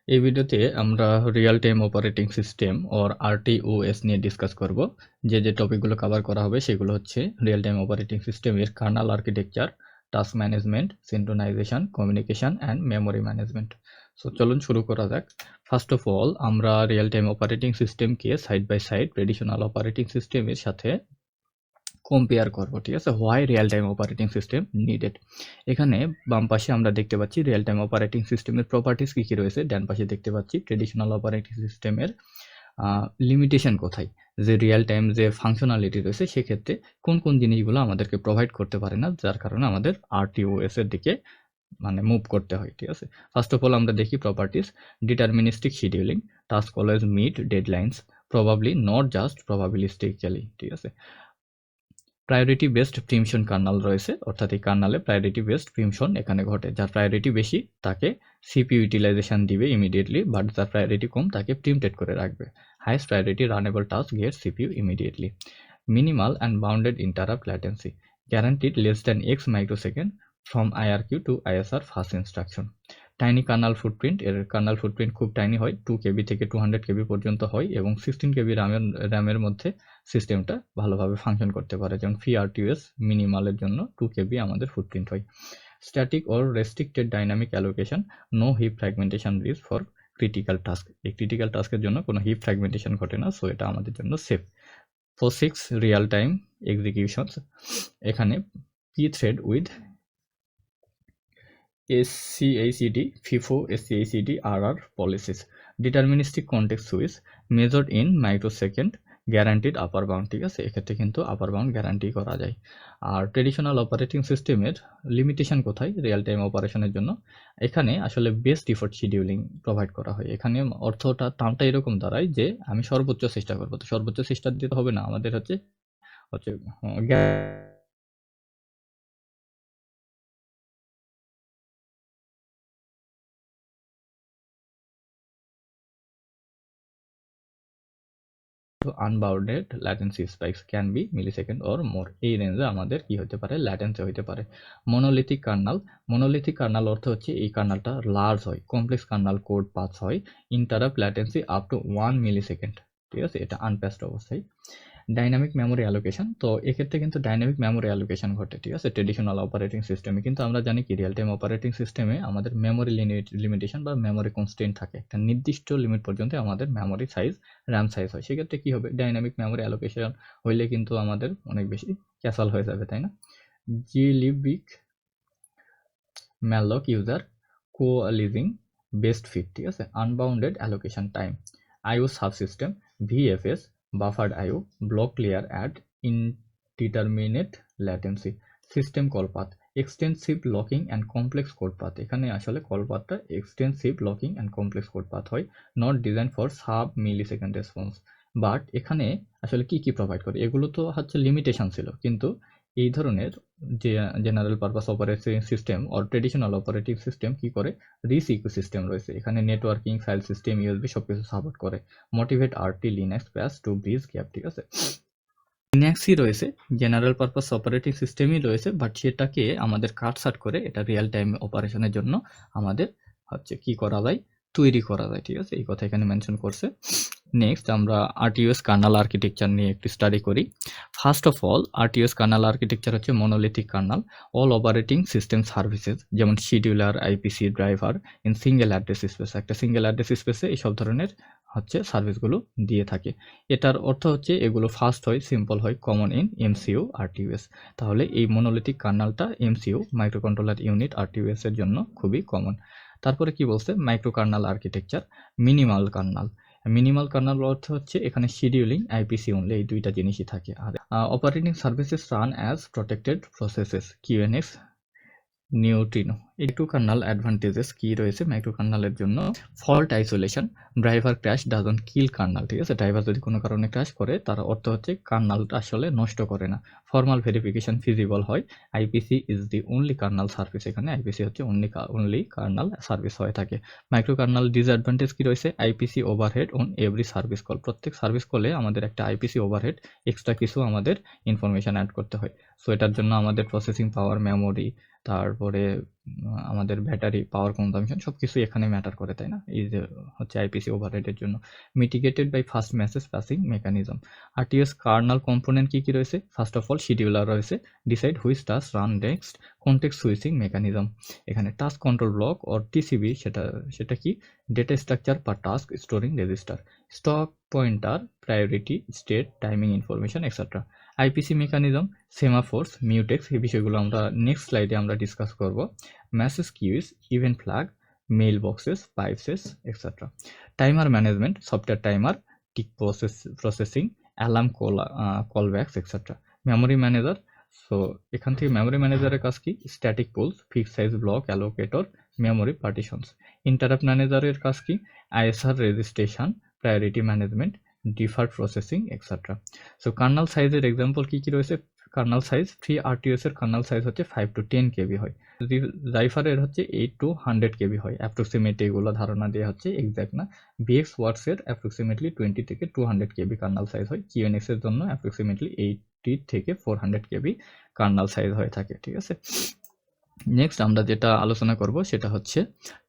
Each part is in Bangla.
এই ভিডিওতে আমরা real time operating system or RTOS নিয়ে ডিসকাস করব। যে টপিকগুলো কভার করা হবে সেগুলো হচ্ছে রিয়েল টাইম অপারেটিং সিস্টেমের kernel architecture, task management, synchronisation, communication and memory management. So চলুন শুরু করা যাক। ফার্স্ট অফ অল আমরা রিয়েল টাইম অপারেটিং সিস্টেমকে side by side traditional operating সিস্টেমের সাথে কম্পেয়ার করব, ঠিক আছে। Why real time operating system needed. এখানে বাম পাশে আমরা দেখতে পাচ্ছি রিয়েল টাইম অপারেটিং সিস্টেমের প্রপার্টিস কী কী রয়েছে, ডান পাশে দেখতে পাচ্ছি ট্রেডিশনাল অপারেটিং সিস্টেমের লিমিটেশন কোথায়, যে রিয়েল টাইম যে ফাংশনালিটি রয়েছে সেক্ষেত্রে কোন কোন জিনিসগুলো আমাদেরকে প্রোভাইড করতে পারে না, যার কারণে আমাদের আরটিওএস এর দিকে মুভ করতে হয়, ঠিক আছে। ফার্স্ট অফ অল আমরা দেখি properties. Deterministic scheduling, task always meet deadlines, probably not just probabilistically, ঠিক আছে। প্রায়োরিটি বেসড প্রিমশন কার্নাল রয়েছে, অর্থাৎ এই কার্নালে প্রায়োরিটি বেসড প্রিমশন এখানে ঘটে। যার প্রায়োরিটি বেশি তাকে সিপিইউ ইউটিলাইজেশন দিবে ইমিডিয়েটলি, বাট যার প্রায়োরিটি কম তাকে প্রিমটেড করে রাখবে। Highest priority runnable task get CPU immediately. Minimal and bounded interrupt latency, guaranteed less than x microsecond from IRQ to ISR first instruction. Tiny kernel footprint, এর কার্নাল ফুটপ্রিন্ট খুব টাইনি হয়, 2 KB থেকে 200 KB পর্যন্ত হয় এবং 16 KB র্যামের মধ্যে সিস্টেমটা ভালোভাবে ফাংশন করতে পারে। যেমন FreeRTOS মিনিমালের জন্য 2 KB আমাদের ফুটপ্রিন্ট হয়। Static or restricted dynamic allocation, no heap fragmentation risk for critical task. এই ক্রিটিক্যাল টাস্কের জন্য কোনো হিপ ফ্র্যাগমেন্টেশন ঘটে না, সো এটা আমাদের জন্য সেফ। POSIX রিয়েল টাইম এক্সিকিউশনস, এখানে P thread with SCACD, FIFO, SCACD, RR policies. Deterministic context switch measured in microsecond, guaranteed upper bound, ঠিক আছে। এক্ষেত্রে কিন্তু আপার বাউন্ড গ্যারান্টি করা যায়। আর ট্রেডিশনাল অপারেটিং সিস্টেমের লিমিটেশন কোথায় রিয়েল টাইম অপারেশনের জন্য, এখানে আসলে বেস্ট ডিফল্ট শিডিউলিং প্রোভাইড করা হয়। এখানে অর্থটা টার্মটা এরকম দাঁড়ায় যে আমি সর্বোচ্চ চেষ্টা করবো, তো সর্বোচ্চ চেষ্টা দিতে হবে না, আমাদের হচ্ছে হচ্ছে unbounded latency spikes can be millisecond or more. এই রেঞ্জে আমাদের কি হতে পারে, ল্যাটেন্সি হতে পারে। মনোলিথিক কার্নাল, মনোলিথিক কার্নাল অর্থ হচ্ছে এই কার্নালটা লার্জ হয়, কমপ্লেক্স কার্নাল কোড পাথ হয়, interrupt latency up to 1 millisecond, ঠিক আছে, এটা আনপ্যাচড অবস্থায়। ডাইনামিক মেমোরি অ্যালোকেশন, তো এক্ষেত্রে কিন্তু ডাইনামিক মেমোরি অ্যালোকেশন ঘটে, ঠিক আছে, ট্রেডিশনাল অপারেটিং সিস্টেমে। কিন্তু আমরা জানি কি রিয়েল টাইম অপারেটিং সিস্টেমে আমাদের মেমোরি লিমিটেশন বা মেমোরি কনস্ট্রেন্ট থাকে, একটা নির্দিষ্ট লিমিট পর্যন্ত আমাদের মেমোরি সাইজ, র্যাম সাইজ হয়। সেক্ষেত্রে কি হবে, ডাইনামিক মেমোরি অ্যালোকেশন হইলে কিন্তু আমাদের অনেক বেশি ক্যাসাল হয়ে যাবে, তাই না। Glibc malloc user coalescing best fit, ঠিক আছে। Unbounded allocation time, IO subsystem, VFS, buffered IO, block clear at indeterminate latency, system call path, extensive locking and complex code path. এখানে আসলে কল পাথটা extensive locking and complex code path হয়, not design for sub millisecond response. But এখানে আসলে কি কি প্রোভাইড করে, এগুলো তো হচ্ছে লিমিটেশন ছিল, কিন্তু এই ধরনের যে general purpose operating system or traditional operating system কি করে, রিচ ইকোসিস্টেম রয়েছে, এখানে নেটওয়ার্কিং, ফাইল সিস্টেম, USB সবকিছু সাপোর্ট করে। মোটিভেট RT লিনাক্স প্যাচ টু ব্রিজ গ্যাপ, ঠিক আছে। লিনাক্সই রয়েছে, জেনারেল পারপাস অপারেটিং সিস্টেমই রয়েছে, বাট সেটাকে আমাদের কাটছাট করে এটা রিয়েল টাইম অপারেশনের জন্য আমাদের হচ্ছে কি করা যায়, তৈরি করা যায়, ঠিক আছে, এই কথা এখানে মেনশন করছে। নেক্সট আমরা আরটিওএস কার্নাল আর্কিটেকচার নিয়ে একটু স্টাডি করি। First of all RTOS kernel architecture হচ্ছে monolithic kernel, all operating system services যেমন scheduler, IPC, driver in single address space, একটা সিঙ্গেল অ্যাড্রেস স্পেসে এইসব ধরনের হচ্ছে সার্ভিসগুলো দিয়ে থাকে। এটার অর্থ হচ্ছে এগুলো ফাস্ট হয়, সিম্পল হয়, কমন ইন MCU আরটিওএস। তাহলে এই মনোলিথিক কার্নালটা MCU microcontroller unit RTOS এর জন্য খুবই কমন। তারপরে কি বলছে, microkernel architecture, minimal kernel. Minimal kernel অর্থ হচ্ছে এখানে শিডিউলিং, IPC অনলি, এই দুইটা জিনিসই থাকে। আর operating services run as protected processes, QNX, Neutrino. Microkernel advantages কি রয়েছে মাইক্রোকার্নালের জন্য, fault isolation, driver crash doesn't kill kernel, ঠিক আছে, ড্রাইভার যদি কোনো কারণে ক্র্যাশ করে তার অর্থ হচ্ছে কার্নালটা আসলে নষ্ট করে না। ফর্মাল ভেরিফিকেশন ফিজিবল হয়, IPC is the only Karnal service, এখানে IPC হচ্ছে অনলি কার্নাল সার্ভিস হয়ে থাকে। মাইক্রোকার্নাল ডিসঅ্যাডভান্টেজ কি রয়েছে, IPC overhead on every service call, প্রত্যেক সার্ভিস কলে আমাদের একটা IPC ওভারহেড, এক্সট্রা কিছু আমাদের ইনফরমেশন অ্যাড করতে হয়। সো এটার জন্য আমাদের প্রসেসিং পাওয়ার, মেমোরি, তারপরে আমাদের ব্যাটারি পাওয়ার কনজাম্পশন সবকিছু এখানে ম্যাটার করে, তাই না? এই যে হচ্ছে আইপিসি ওভারহেডের জন্য mitigated by fast message passing mechanism. RTS kernel component কি কি রয়েছে? ফার্স্ট অফ অল শিডিউলার রয়েছে, decide which task run next, context switching mechanism. এখানে task control block or TCB, সেটা কি? Data structure per task storing register, stack pointer, priority, state, timing information etcetera. IPC mechanism, semaphores, mutex, এই বিষয়গুলো আমরা নেক্সট স্লাইডে আমরা ডিসকাস করব। Message queues, event flag, mail boxes, pipes etcetera. Timer management, software timer, tick processing, alarm callbacks etcetera. Memory manager, so এখান থেকে মেমোরি ম্যানেজারের কাজ কি? Static pools, fix size block allocator, memory partitions. Interrupt ম্যানেজারের কাজ কি? ISR registration, priority management, deferred processing etcetera. So kernel সাইজের এক্সাম্পল কি কি রয়েছে? কার্নাল সাইজ, ফ্রি আরটিএস এর কার্নাল সাইজ হচ্ছে 5 to 10 কেবি হয়, জাইফারের হচ্ছে 8 to 100 কেবি হয়, অ্যাপ্রক্সিমেট এগুলো ধারণা দেওয়া হচ্ছে, এক্সাক্ট না। বিএক্স ওয়ার্ডস এর অ্যাপ্রক্সিমেটলি 20 থেকে 200 কেবি কার্নাল সাইজ হয়, কিউএনএক্স এর জন্য অ্যাপ্রক্সিমেটলি 80 থেকে 400 কেবি কার্নাল সাইজ হয়ে থাকে, ঠিক আছে। নেক্সট আমরা যেটা আলোচনা করব সেটা হচ্ছে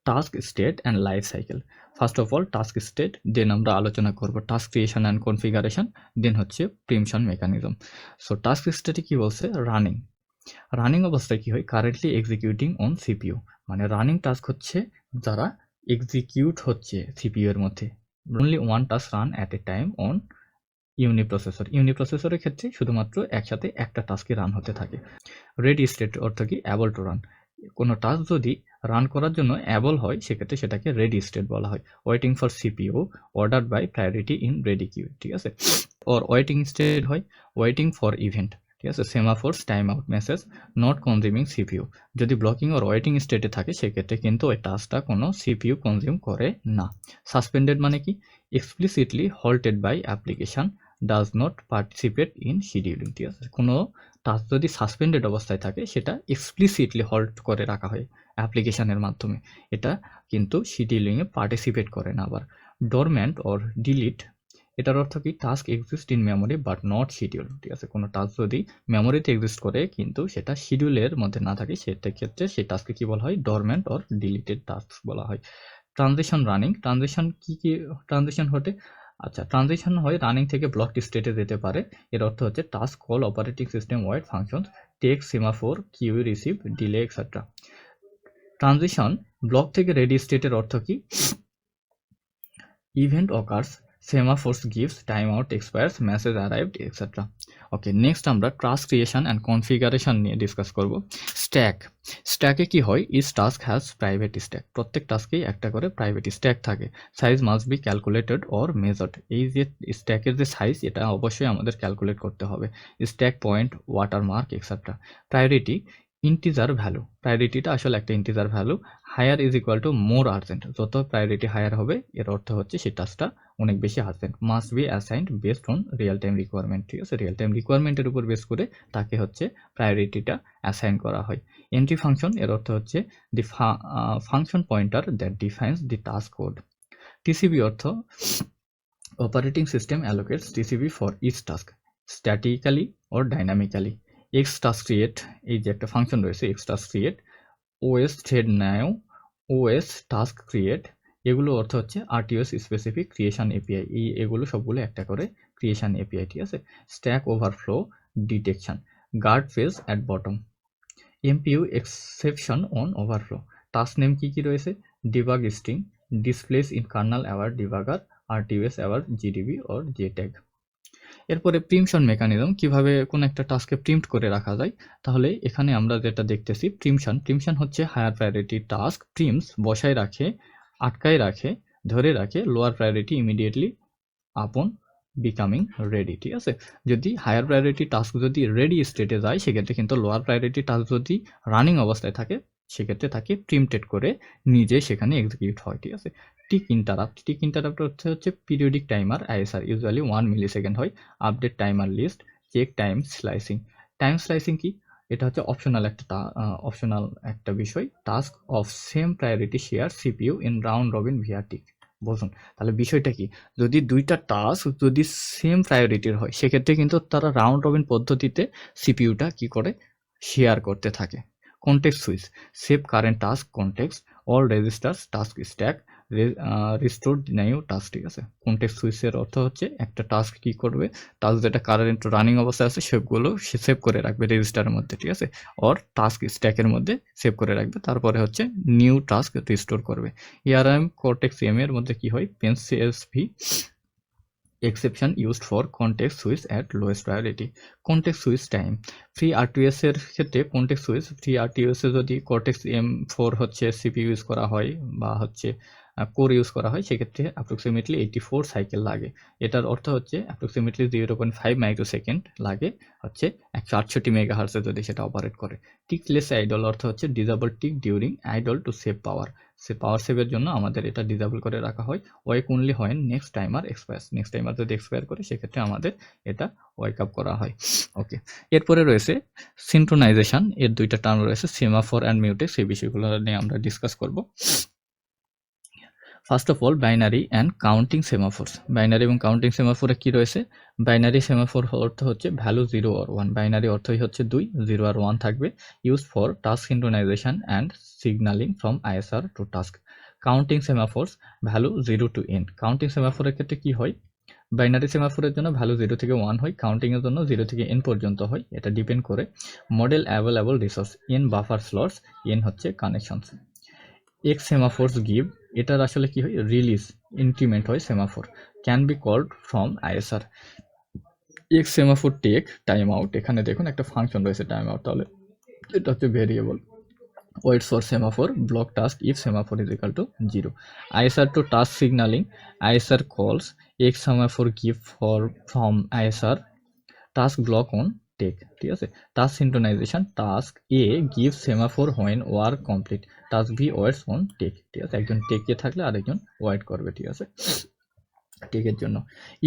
task state and life cycle. First of all task state, then আমরা আলোচনা করব task creation and configuration, then হচ্ছে প্রিমশন মেকানিজম। সো টাস্ক স্টেটে কি বলছে? রানিং অবস্থায় কি হয়? কারেন্টলি এক্সিকিউটিং অন সিপিইউ, মানে রানিং টাস্ক হচ্ছে যারা এক্সিকিউট হচ্ছে সিপিইউ এর মধ্যে। Only one task run at a time on ইউনিপ্রসেসরের ক্ষেত্রে শুধুমাত্র একসাথে একটা টাস্কই রান হতে থাকে। রেডি স্টেট অর্থ কি? Able to run. কোনো টাস্ক যদি রান করার জন্য অ্যাবল হয় সেক্ষেত্রে সেটাকে রেডি স্টেট বলা হয়। Waiting for CPU, order by priority in ready queue, ঠিক আছে। ওর ওয়েটিং স্টেট হয় ওয়েটিং ফর ইভেন্ট, ঠিক আছে। Semaphores, time out message, not consuming CPU. যদি ব্লকিং ওর ওয়েটিং স্টেটে থাকে সেক্ষেত্রে কিন্তু ওই টাস্কটা কোনো সিপিইউ কনজিউম করে না। সাসপেন্ডেড মানে কি? Explicitly halted by application, does not participate in scheduling, ঠিক আছে। কোনো টাস্ক যদি সাসপেন্ডেড অবস্থায় থাকে সেটা এক্সপ্লিসিটলি হল্ট করে রাখা হয় অ্যাপ্লিকেশনের মাধ্যমে, এটা কিন্তু শিডিউলিংয়ে পার্টিসিপেট করে না। আবার ডরম্যান্ট অর ডিলিট, এটার অর্থ কি? Task exist in memory but not schedule, ঠিক আছে। কোনো টাস্ক যদি মেমোরিতে এক্সিস্ট করে কিন্তু সেটা শিডিউলের মধ্যে না থাকে সেটা ক্ষেত্রে সেই টাস্ককে কি বলা হয়? ডরম্যান্ট অর ডিলিটেড টাস্ক বলা হয়। ট্রানজিশন রানিং, ট্রানজিশন ঘটে? আচ্ছা, ট্রানজিশন হয় রানিং থেকে ব্লক স্টেটে যেতে পারে। এর অর্থ হচ্ছে task call operating system wide function, take, semaphore, queue, receive, delay etcetera. Transition block থেকে রেডি স্টেটের অর্থ কি? Event occurs, semaphores gives, time out expires, message arrived etcetera. Okay, next আমরা টাস্ক ক্রিয়েশন অ্যান্ড কনফিগারেশন নিয়ে ডিসকাস করব। স্ট্যাকে কি হয়? Each task has private stack, প্রত্যেক টাস্কেই একটা করে প্রাইভেট স্ট্যাক থাকে। Size must be calculated or measured, এই যে স্ট্যাকের যে সাইজ এটা অবশ্যই আমাদের ক্যালকুলেট করতে হবে। Stack point, watermark etcetera. Priority, integer value, প্রায়োরিটিটা আসলে একটা integer value. Higher is equal to more urgent, যত প্রায়োরিটি হায়ার হবে এর অর্থ হচ্ছে সেই টাস্কটা অনেক বেশি urgent. Must be assigned based on real time requirement, ঠিক আছে। রিয়েল টাইম রিকোয়ারমেন্টের উপর বেস করে তাকে হচ্ছে প্রায়োরিটিটা অ্যাসাইন করা হয়। এন্ট্রি ফাংশন, এর অর্থ হচ্ছে the function pointer that defines the task code. TCB অর্থ operating system allocates TCB for each task statically or dynamically. X task create, এই যে একটা ফাংশন রয়েছে x task create, OS thread new, OS task create, এগুলো অর্থ হচ্ছে আরটিওএস স্পেসিফিক ক্রিয়েশন এপিআই। এগুলো সবগুলো একটা করে ক্রিয়েশন এপিআই, ঠিক আছে। Stack overflow detection, guard page at bottom, MPU exception on overflow. Task name কি কি রয়েছে? Debug string, displays in kernel aware debugger, RTOS aware GDB or JTAG. এরপরে প্রিমশন মেকানিজম, কিভাবে কোন একটা টাস্ককে প্রিম্ট করে রাখা যায়। তাহলে এখানে আমরা যেটা দেখতেছি প্রিমশন হচ্ছে হায়ার প্রায়োরিটি টাস্ক প্রিমস বসায় রাখে, আটকায় রাখে, ধরে রাখে লোয়ার প্রায়োরিটি ইমিডিয়েটলি আপন বিকামিং রেডি, ঠিক আছে। যদি হায়ার প্রায়োরিটি টাস্ক যদি রেডি স্টেটে যায় সেক্ষেত্রে কিন্তু লোয়ার প্রায়োরিটি টাস্ক যদি রানিং অবস্থায় থাকে সেক্ষেত্রে তাকে প্রিমটেড করে নিজে সেখানে এক্সিকিউট হয়, ঠিক আছে। টিক ইন্টারাপ্ট হচ্ছে periodic timer ISR, usually 1 millisecond হয়। Update timer list, check time slicing কি? এটা হচ্ছে অপশনাল একটা বিষয়। Task of same priority share CPU in round robin via tick. বুঝুন তাহলে বিষয়টা কি? যদি দুইটা টাস্ক যদি সেম প্রায়োরিটির হয় সেক্ষেত্রে কিন্তু তারা রাউন্ড রবিন পদ্ধতিতে সিপিইউটা কি করে শেয়ার করতে থাকে। context switch save current task context all registers task stack restore new task, ঠিক আছে। কনটেক্সট সুইচের অর্থ হচ্ছে একটা টাস্ক কি করবে, টাস্ক যেটা কারেন্ট রানিং অবস্থায় আছে সেগুলো সে সেভ করে রাখবে রেজিস্টারের মধ্যে, ঠিক আছে, অর টাস্ক স্ট্যাকের মধ্যে সেভ করে রাখবে, তারপরে হচ্ছে নিউ টাস্ক রিস্টোর করবে। এআরএম কর্টেক্স এম এর মধ্যে কি হয়, PendSV exception used for context switch at lowest priority. Context switch time free RTS এর ক্ষেত্রে context switch ফ্রি আরটিএস এ যদি কর্টেক্স M4 হচ্ছে সিপিইউ ইউজ করা হয় বা হচ্ছে কোর ইউজ করা হয়, সেক্ষেত্রে অ্যাপ্রক্সিমেটলি 84 সাইকেল লাগে। এটার অর্থ হচ্ছে অ্যাপ্রক্সিমেটলি 0.5 মাইক্রোসেকেন্ড লাগে হচ্ছে 168 মেগাহার্টজে যদি সেটা অপারেট করে। টিকলেস আইডল অর্থ হচ্ছে disable tick during idle to save power, সে পাওয়ার সেভের জন্য আমাদের এটা ডিসেবল করে রাখা হয়। ওয়েক অনলি হয় next timer expire, next timer যদি এক্সপায়ার করে সেক্ষেত্রে আমাদের এটা ওয়েক আপ করা হয়। ওকে, এরপরে রয়েছে সিনক্রোনাইজেশন, এর দুইটা টার্ম রয়েছে, সেমাফোর অ্যান্ড মিউটেক্স, এই বিষয়গুলো নিয়ে আমরা ডিসকাস করব। First of all binary and counting semaphores. Binary এবং কাউন্টিং সেমাফোরে কি রয়েছে, বাইনারি সেমাফোর অর্থ হচ্ছে ভ্যালু 0 আর 1, বাইনারি অর্থই হচ্ছে 2, 0 আর 1 থাকবে, use for task synchronization and signaling from ISR to task. Counting semaphores value 0 to n। Counting সেমাফোরের ক্ষেত্রে কি হয়, বাইনারি সেমাফোরের জন্য ভ্যালু 0 থেকে 1 হয়, কাউন্টিং এর জন্য 0 থেকে n পর্যন্ত হয়, এটা ডিপেন্ড করে model available resource, n buffer slots, n হচ্ছে কানেকশনস। এক্স সেমাফোরস গিভ, এটার আসলে কি হয়, রিলিজ ইনক্রিমেন্ট হয় semaphore, can be called from ISR. X semaphore take time out, এখানে দেখুন একটা ফাংশন রয়েছে টাইম আউট, তাহলে এটা হচ্ছে variable. waits for semaphore block task if semaphore is equal to 0. ISR to task signaling, ISR calls x semaphore give for from ISR task block on take, ঠিক আছে। Task synchronisation, task A give semaphore when work complete, task B waits on take, ঠিক আছে, একজন টেকে থাকলে আরেকজন ওয়েট করবে, ঠিক আছে, টেকের জন্য।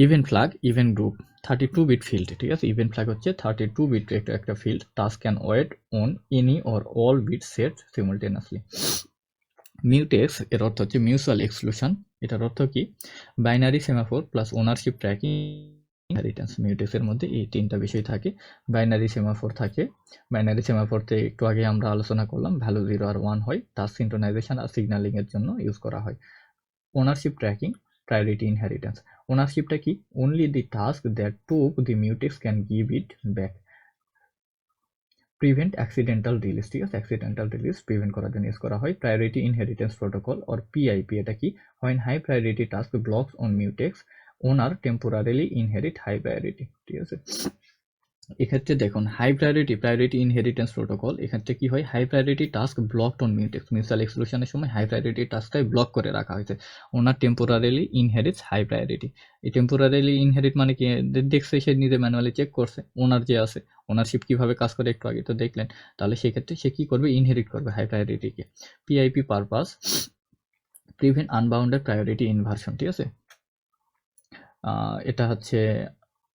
Event flag, event group 32 bit field, ঠিক আছে, ইভেন্ট ফ্ল্যাগ হচ্ছে 32 বিট একটা field, task can wait on any or all bit set simultaneously. Mutex এর অর্থ হচ্ছে মিউচুয়াল এক্সক্লুশন, এটার অর্থ কি, binary semaphore plus ownership tracking inheritance. মিউটেক্সের মধ্যে এই তিনটা বিষয় থাকে। বাইনারি সেমাফোর থাকে, বাইনারি সেমাফোরতে একটু আগে আমরা আলোচনা করলাম ভ্যালু 0 আর 1 হয়, টাস্ক সিনক্রোনাইজেশন আর সিগন্যালিং এর জন্য ইউজ করা হয়। ওনারশিপ ট্র্যাকিং, প্রায়োরিটি ইনহেরিটেন্স, ওনারশিপটা কি, only the task that took the mutex can give it back. Prevent accidental release, ঠিক আছে, অ্যাক্সিডেন্টাল রিলিজ প্রিভেন্ট করার জন্য ইউজ করা হয়। Priority inheritance protocol or PIP, এটা কি, when high priority task blocks on mutex owner temporarily inherit high priority, ঠিক আছে। এক্ষেত্রে দেখুন হাই প্রায়োরিটি ইনহেরিটেন্স প্রোটোকল, এক্ষেত্রে কি হয়, high priority task blocked on mutex, mutual এক্সক্লুশনের সময় হাই প্রায়োরিটি টাস্কটাই ব্লক করে রাখা হয়েছে, owner temporarily inherits high priority. এই টেম্পোরারিলি ইনহেরিট মানে কি, দেখছে সে নিজে ম্যানুয়ালি চেক করছে ওনার যে আছে, ওনারশিপ কিভাবে কাজ করে একটু আগে তো দেখলেন, তাহলে সেক্ষেত্রে সে কি করবে, ইনহেরিট করবে হাই প্রায়োরিটিকে। PIP purpose, prevent unbounded priority inversion, ঠিক আছে, এটা হচ্ছে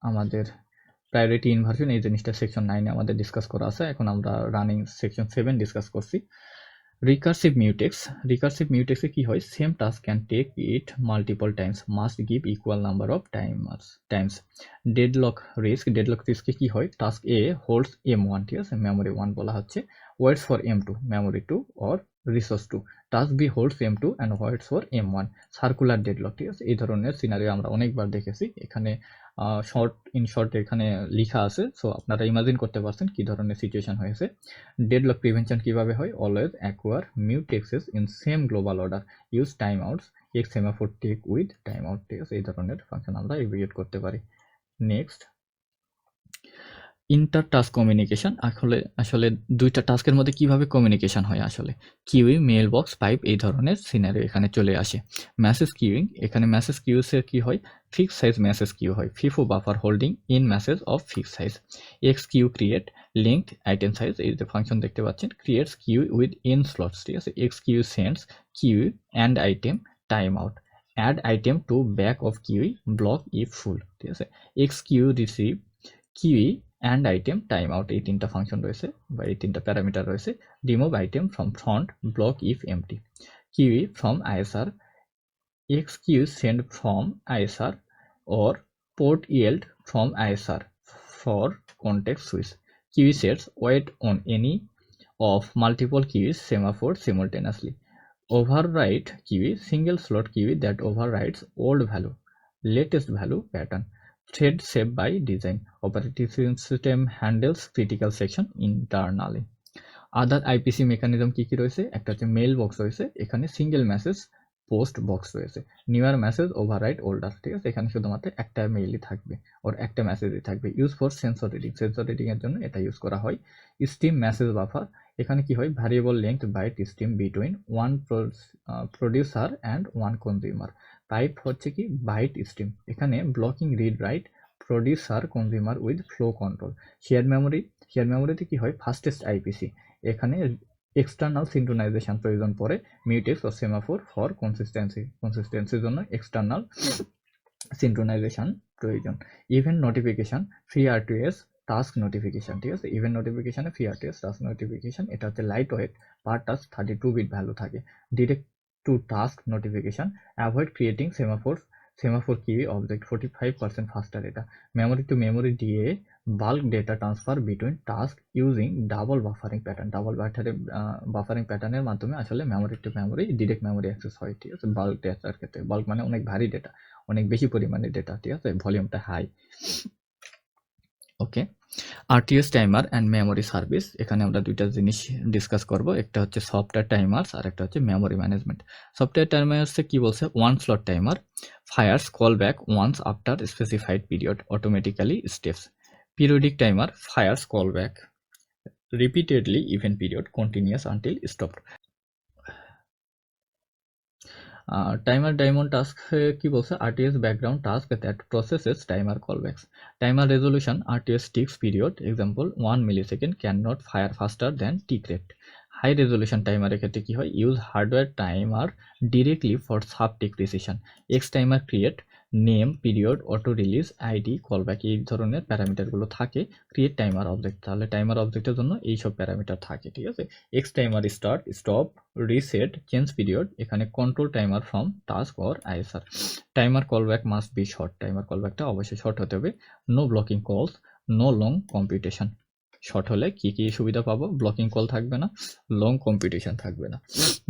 আমাদের প্রায়োরিটি ইনভার্সন, এই জিনিসটা সেকশন 9 আমাদের ডিসকাস করা আছে, এখন আমরা রানিং সেকশন 7 ডিসকাস করছি। রিকার্সিভ মিউটেক্সে কি হয়, same task can take it multiple times, must give equal number of times. Deadlock রিস্কে কি হয়, টাস্ক এ হোল্ডস M1, ঠিক আছে, মেমোরি 1 বলা হচ্ছে, waits for M2, memory 2 or resource 2, task B holds M2 and waits for M1। Circular deadlock, ঠিক আছে, এই ধরনের সিনারিও আমরা অনেকবার দেখেছি, এখানে শর্ট এখানে লেখা আছে, সো আপনারা ইমাজিন করতে পারছেন কি ধরনের সিচুয়েশন হয়েছে। ডেডলক প্রিভেনশন কিভাবে হয়, always acquire mutexes in same global order, use time outs, x semaphore take with time out, ঠিক আছে, এই ধরনের ফাংশন আমরা এক্সিকিউট করতে পারি। নেক্সট, ইন্টার টাস্ক কমিউনিকেশন, আসলে দুইটা টাস্কের মধ্যে কিভাবে কমিউনিকেশন হয়, আসলে কিউই, মেল বক্স, পাইপ, এই ধরনের সিনারিও এখানে চলে আসে। মেসেজ কিউইং, এখানে মেসেজ কিউসের কি হয়, ফিক্স সাইজ মেসেজ কিউ হয়, FIFO buffer holding n message of fix size. X queue create length item size, এই যে ফাংশন দেখতে পাচ্ছেন, creates queue with n slots, ঠিক আছে। X queue sends queue and item time out, add item to back of queue, block if full, ঠিক আছে। X queue receive queue and item time out, এই তিনটা ফাংশন রয়েছে বা এই তিনটা প্যারামিটার রয়েছে। Remove item from front, block if empty. Queue from ISR, x queue send from ISR or port yield from ISR for context switch. Kiwi sets wait on any of multiple keys semaphore simultaneously. Override queue, single slot queue that overrides old value, latest value pattern. Thread shape by design. Operating system handles critical section internally. Other IPC mechanism কি কি রয়েছে? একটা হচ্ছে মেইল বক্স রয়েছে, এখানে সিঙ্গেল মেসেজ পোস্ট বক্স রয়েছে। নিউয়ার মেসেজ ওভাররাইট ওল্ডার, ঠিক আছে, এখানে শুধুমাত্র একটা মেইলই থাকবে ওর একটা মেসেজই থাকবে। ইউজ ফর সেন্সর রিডিং এর জন্য এটা ইউজ করা হয়। স্ট্রিম মেসেজ বাফার, এখানে কি হয়, variable length byte stream between one producer and one consumer. Pipe হচ্ছে কি বাইট স্ট্রিম, এখানে blocking read write producer consumer with flow control. Share মেমোরিতে কি হয়, ফাস্টেস্ট আইপিসি, এখানে এক্সটার্নাল সিনক্রোনাইজেশন প্রয়োজন পড়ে। মিউটেক্স ও সেমাফোর ফর কনসিস্টেন্সির জন্য এক্সটার্নাল সিনক্রোনাইজেশন প্রয়োজন। Event notification, free RTS task notification, ঠিক আছে, ইভেন্ট নোটিফিকেশনে ফ্রি আরটিএস টাস্ক নোটিফিকেশন, এটা হচ্ছে light weight, per task 32 bit value থাকে। Direct to task notification, avoid creating semaphore কি অবজেক্ট 45% ফাস্টার। এটা memory to memory DMA bulk data transfer between task using double buffering pattern. Double buffering প্যাটার্নের মাধ্যমে আসলে memory to memory direct memory access হয়, ঠিক আছে, বাল্ক ডেটার ক্ষেত্রে। বাল্ক মানে অনেক ভারী ডেটা, অনেক বেশি পরিমাণে ডেটা, ঠিক আছে, ভলিউমটা high. Okay, RTS timer and memory service, এখানে আমরা দুইটা জিনিস ডিসকাস করব, একটা হচ্ছে সফটওয়্যার টাইমার্স আর একটা হচ্ছে মেমোরি ম্যানেজমেন্ট। সফটওয়্যার টাইমার্সে কি বলছে, one shot timer fires call back once after specified period automatically stops. Periodic timer fires call back repeatedly even period continuous until stopped. Timer daemon task কি বলছে, RTS background task that processes timer callbacks. Timer resolution, RTS ticks period, example 1 millisecond can not fire faster than tick rate. High resolution টাইমারের ক্ষেত্রে কি হয়, use hardware timer directly for sub tick precision. X timer create name, period, auto reload, ID, callback, এই ধরনের প্যারামিটারগুলো থাকে। ক্রিয়েট টাইমার অবজেক্ট, তাহলে টাইমার অবজেক্টের জন্য এইসব প্যারামিটার থাকে, ঠিক আছে। X timer start, stop, reset, change period, এখানে control timer from task or ISR. Timer callback must be short, টাইমার কলব্যাকটা অবশ্যই শর্ট হতে হবে। No blocking calls, no long computation. Short হলে কি কি সুবিধা পাবো, ব্লকিং কল থাকবে না, লং কম্পিউটেশন থাকবে না।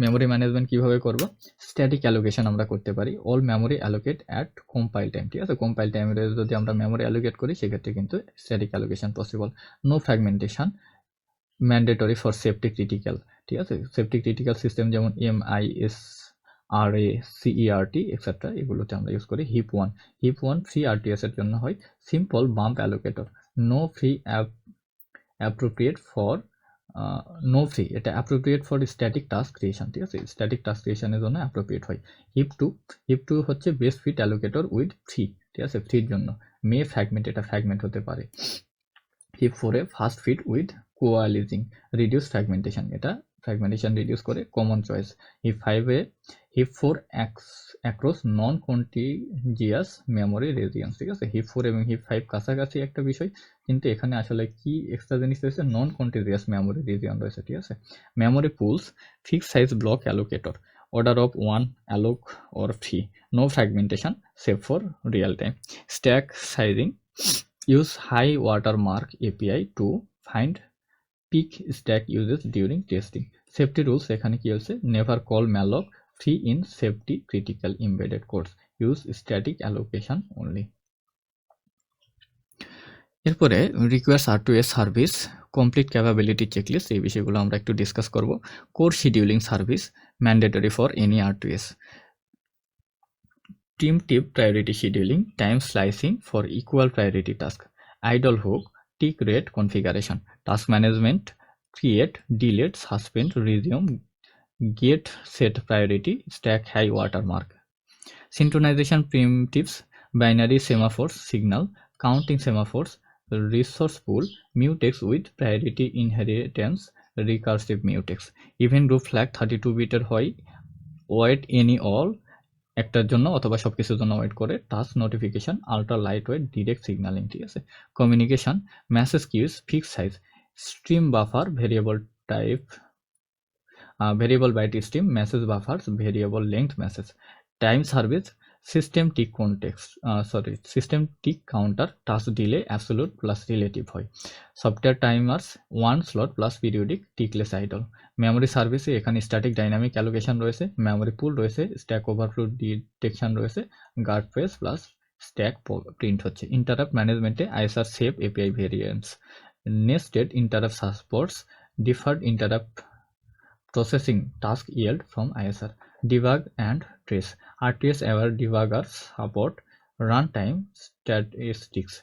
মেমোরি ম্যানেজমেন্ট কিভাবে করব, স্ট্যাটিক অ্যালোকেশন আমরা করতে পারি। All memory allocate at compile time, ঠিক আছে, কম্পাইল টাইমে যদি আমরা মেমোরি অ্যালোকেট করি সেক্ষেত্রে কিন্তু static allocation possible. No fragmentation, mandatory for safety critical, ঠিক আছে, সেফটি ক্রিটিক্যাল সিস্টেম যেমন এমআইএস, আরএ, সিইআরটি এক্সেট্রা, এগুলোতে আমরা ইউজ করি। হিপ ওয়ান ফ্রি আরটিএস এর জন্য হয়। Simple bump allocator, no free appropriate for এটা appropriate for static task creation, ঠিক আছে, স্ট্যাটিক টাস্ক ক্রিয়েশনের জন্য অ্যাপ্রোপ্রিয়েট হয়। হিপ টু হচ্ছে best fit allocator with free, ঠিক আছে, ফ্রির জন্য। মে ফ্র্যাগমেন্ট, এটা ফ্র্যাগমেন্ট হতে পারে। হিপ ফোরে first fit with coalescing, reduce fragmentation, এটা ফ্র্যাগমেন্টেশন রিডিউস করে, common choice. Heap four across non contiguous memory regions, ঠিক আছে, হিপ ফোর এবং হিপ ফাইভ কাছাকাছি একটা বিষয়, কিন্তু এখানে আসলে কি এক্সট্রা জিনিস রয়েছে, নন কন্টিজিয়াস মেমোরি রিজিয়ন রয়েছে, ঠিক আছে। Memory pools, fix size block allocator, order of one alloc or free, no fragmentation, save for real time. Stack sizing, use high watermark API to find peak stack uses during testing. Safety rules, এখানে কি হচ্ছে, never call malloc free in safety critical embedded codes, use static allocation only. এরপরে requires R2S service complete capability checklist, এই বিষয়গুলো আমরা একটু ডিসকাস করব। Core scheduling service mandatory for any R2S। Preemptive priority scheduling, time slicing for equal priority task, idle hook, tick rate configuration, task management, create, delete, suspend, resume, get set priority, stack high watermark. Synchronization primitives, binary semaphores, signal, counting semaphores, resource pool, mutex with priority inheritance, recursive mutex. Event group flag 32-bit হয়, wait any all একটার জন্য অথবা সবকিছুর জন্য ওয়েট করে। Task notification, ultra light weight, direct signalling, ঠিক আছে। Communication, message queues, fix size, stream buffer, variable type, variable byte stream, message buffers, variable length message. Time service, system tick counter task দিলে অ্যাবসোলুট প্লাস রিলেটিভ হয়। Software timers 1 slot plus periodic tickless idle. Memory সার্ভিসে এখানে স্ট্যাটিক ডাইনামিক অ্যালোকেশন রয়েছে, মেমোরি পুল রয়েছে, স্ট্যাক ওভারফ্লো ডিটেকশন রয়েছে, guard face plus stack print হচ্ছে। ইন্টারাপ্ট ম্যানেজমেন্টে ISR save API variants. Nested interrupt supports deferred interrupt processing task yield from ISR. Debug and trace. RTS aware debuggers support runtime statistics.